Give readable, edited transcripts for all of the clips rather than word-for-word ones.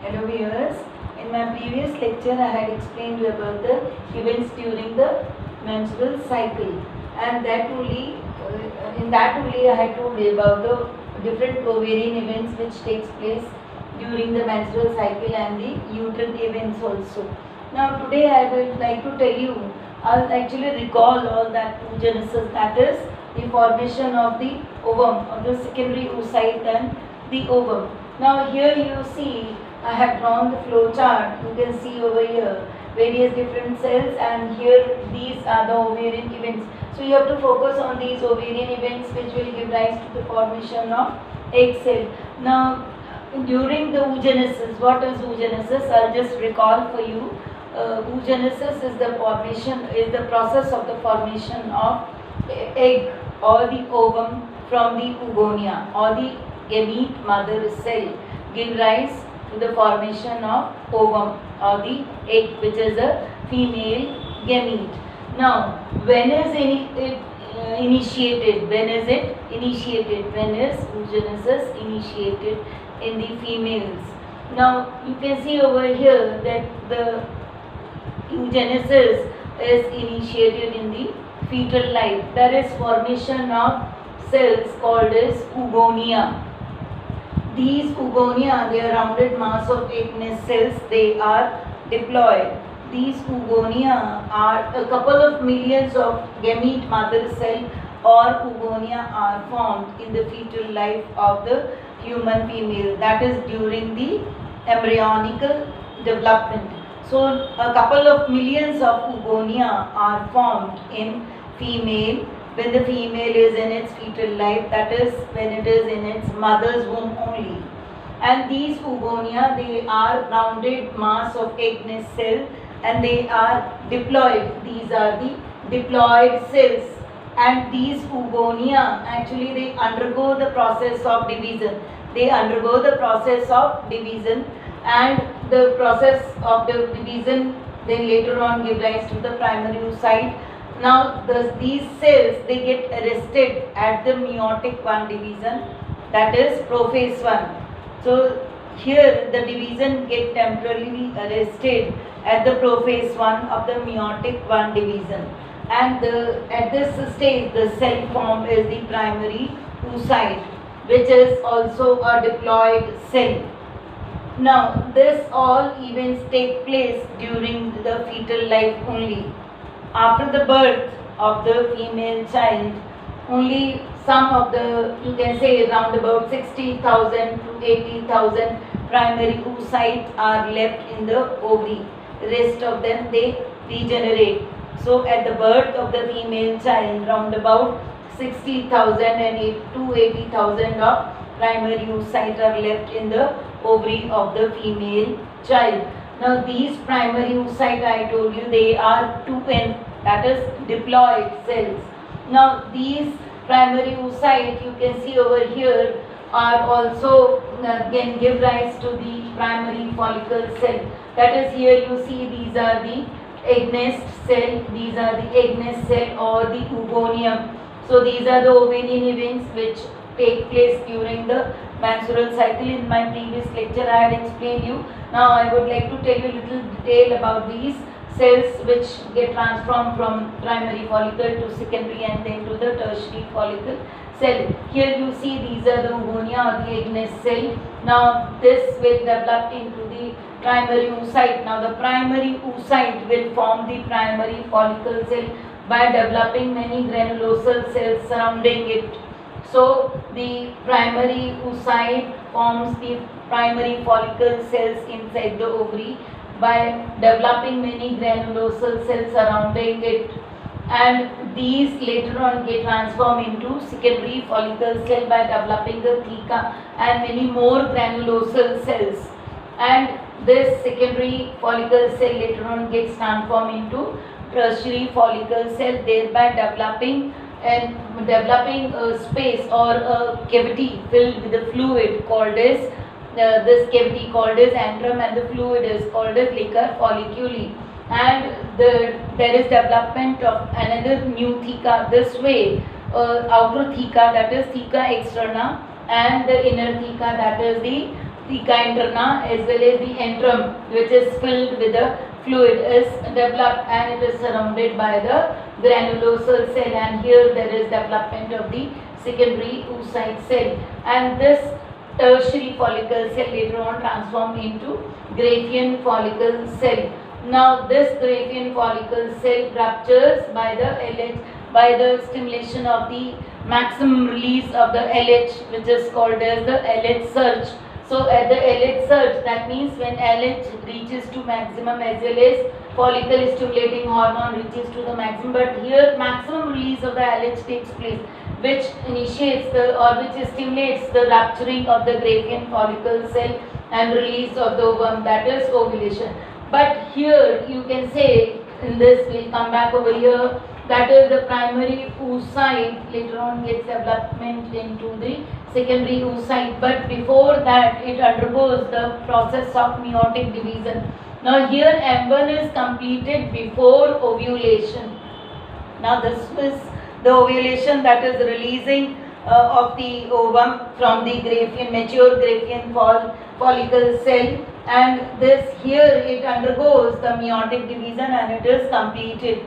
Hello viewers, in my previous lecture I had explained you about the events during the menstrual cycle, and in that only I had told you about the different ovarian events which takes place during the menstrual cycle and the uterine events also. Now today I would like to tell you, I'll actually recall all that oogenesis, that is the formation of the ovum, of the secondary oocyte and the ovum. Now here you see I have drawn the flow chart. You can see over here various different cells, and here these are the ovarian events. So you have to focus on these ovarian events which will give rise to the formation of egg cell. Now during the oogenesis, what is oogenesis? I'll just recall for you. Oogenesis is the process of the formation of egg or the ovum from the oogonia or the gamete mother cell, give rise to the formation of ovum or the egg, which is a female gamete. Now, when is it initiated? When is it initiated? When is oogenesis initiated in the females? Now, you can see over here that the oogenesis is initiated in the fetal life. There is formation of cells called as oogonia. These oogonia, they are rounded mass of egg nest cells, they are diploid. These oogonia are a couple of millions of gamete mother cell or oogonia are formed in the fetal life of the human female, that is during the embryonical development. So a couple of millions of oogonia are formed in female when the female is in its fetal life, that is when it is in its mother's womb only. And these oogonia, they are rounded mass of egg nest cell and they are diploid. These are the diploid cells, and these oogonia actually they undergo the process of division. They undergo the process of division, and the process of the division then later on give rise to the primary oocyte. Now these cells, they get arrested at the meiotic 1 division, that is prophase 1. So here the division get temporarily arrested at the prophase 1 of the meiotic 1 division, and at this stage the cell form is the primary oocyte, which is also a diploid cell. Now this all events take place during the fetal life only. After the birth of the female child, only some of the, you can say around about 60,000 to 80,000 primary oocytes are left in the ovary. The rest of them, they regenerate. So at the birth of the female child, round about 60,000 to 80,000 of primary oocytes are left in the ovary of the female child. Now these primary oocytes, I told you, they are 2n, that is diploid cells. Now these primary oocytes, you can see over here, are also can give rise to the primary follicle cell. That is, here you see these are the egg nest cell, these are the egg nest cell or the oogonium. So these are the ovarian events which take place during the menstrual cycle. In my previous lecture I had explained you. Now I would like to tell you a little detail about these cells which get transformed from primary follicle to secondary and then to the tertiary follicle cell. Here you see these are the oogonia or the egg nest cell. Now this will develop into the primary oocyte. Now the primary oocyte will form the primary follicle cell by developing many granulosal cells surrounding it. So the primary oocyte forms the primary follicle cells inside the ovary by developing many granulosal cells surrounding it, and these later on get transformed into secondary follicle cell by developing the theca and many more granulosal cells, and this secondary follicle cell later on gets transformed into tertiary follicle cell, thereby developing a space or a cavity filled with a fluid called as this cavity called as antrum, and the fluid is called as liquor folliculi, and there is development of another new theca this way, outer theca, that is theca externa, and the inner theca, that is the theca interna as well as the antrum, which is filled with the fluid, is developed and it is surrounded by the granulosal cell, and here there is development of the secondary oocyte cell, and this tertiary follicle cell later on transform into Graafian follicle cell. Now this Graafian follicle cell ruptures by the stimulation of the maximum release of the LH, which is called as the LH surge. So at the LH surge, that means when LH reaches to maximum as well as follicle stimulating hormone reaches to the maximum, but here maximum release of the LH takes place, which initiates which stimulates the rupturing of the Graafian follicle cell and release of the ovum, that is ovulation. But here you can say, in this we'll come back over here, that is the primary oocyte later on gets development into the secondary oocyte, but before that it undergoes the process of meiotic division. Now here M1 is completed before ovulation. Now this is the ovulation, that is releasing of the ovum from the mature Graafian follicle cell, and this here it undergoes the meiotic division and it is completed.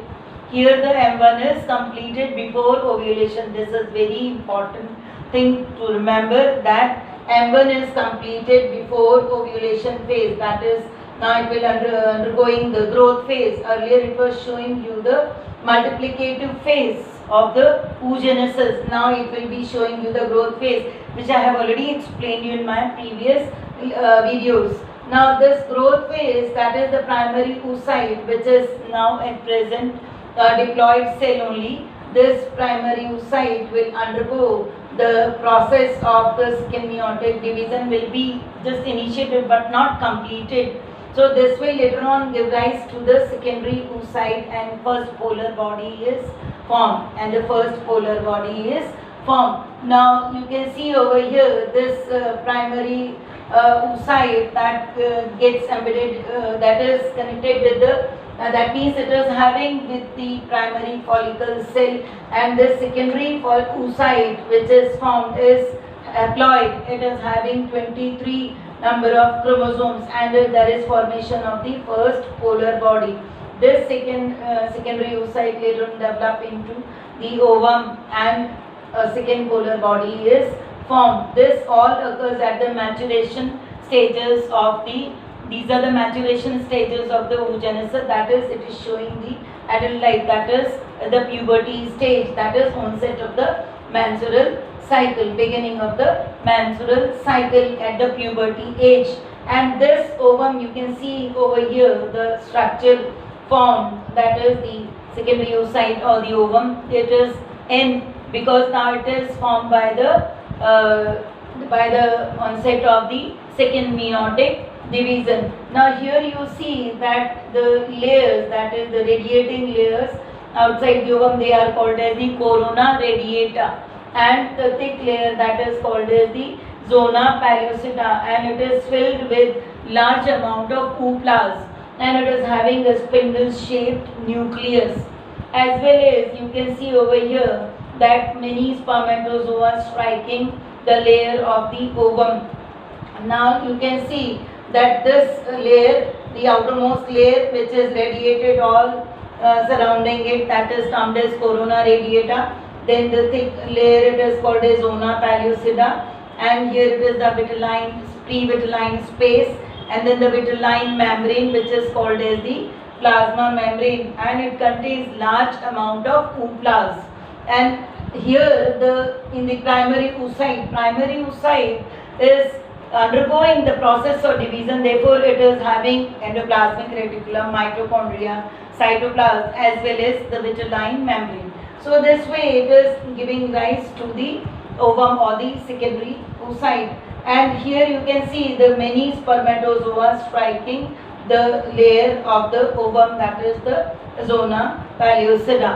Here the M1 is completed before ovulation. This is very important thing to remember, that M1 is completed before ovulation phase, that is now it will undergoing the growth phase. Earlier it was showing you the multiplicative phase of the oogenesis. Now it will be showing you the growth phase, which I have already explained you in my previous videos. Now this growth phase, that is the primary oocyte, which is now at present diploid cell only. This primary oocyte will undergo the process of the skin meiotic division, will be just initiated but not completed. So this will later on give rise to the secondary oocyte and first polar body is formed, and the first polar body is formed. Now you can see over here this primary oocyte that gets embedded, that is connected with the that means it is having with the primary follicle cell, and the secondary oocyte which is formed is haploid. It is having 23 number of chromosomes, and there is formation of the first polar body. This secondary oocyte later on develop into the ovum and a second polar body is formed. This all occurs at the maturation stages of these are the maturation stages of the oogenesis, that is it is showing the adult life, that is the puberty stage, that is onset of the menstrual cycle, beginning of the menstrual cycle at the puberty age. And this ovum, you can see over here the structure formed, that is the secondary oocyte or the ovum. It is N because now it is formed by the onset of the second meiotic division. Now here you see that the layers, that is the radiating layers outside the ovum, they are called as the corona radiata, and the thick layer, that is called as the zona pellucida, and it is filled with large amount of ooplas, and it is having a spindle shaped nucleus. As well as you can see over here that many spermatozoa striking the layer of the ovum. Now you can see that this layer, the outermost layer which is radiated all surrounding it, that is termed as corona radiata. Then the thick layer, it is called as zona pellucida, and here it is the vitelline, pre-vitelline space, and then the vitelline membrane which is called as the plasma membrane, and it contains large amount of ooplas. And here in the primary oocyte is undergoing the process of division, therefore it is having endoplasmic reticulum, mitochondria, cytoplasm as well as the vitelline membrane. So this way it is giving rise to the ovum or the secondary oocyte, and here you can see the many spermatozoa striking the layer of the ovum, that is the zona pellucida.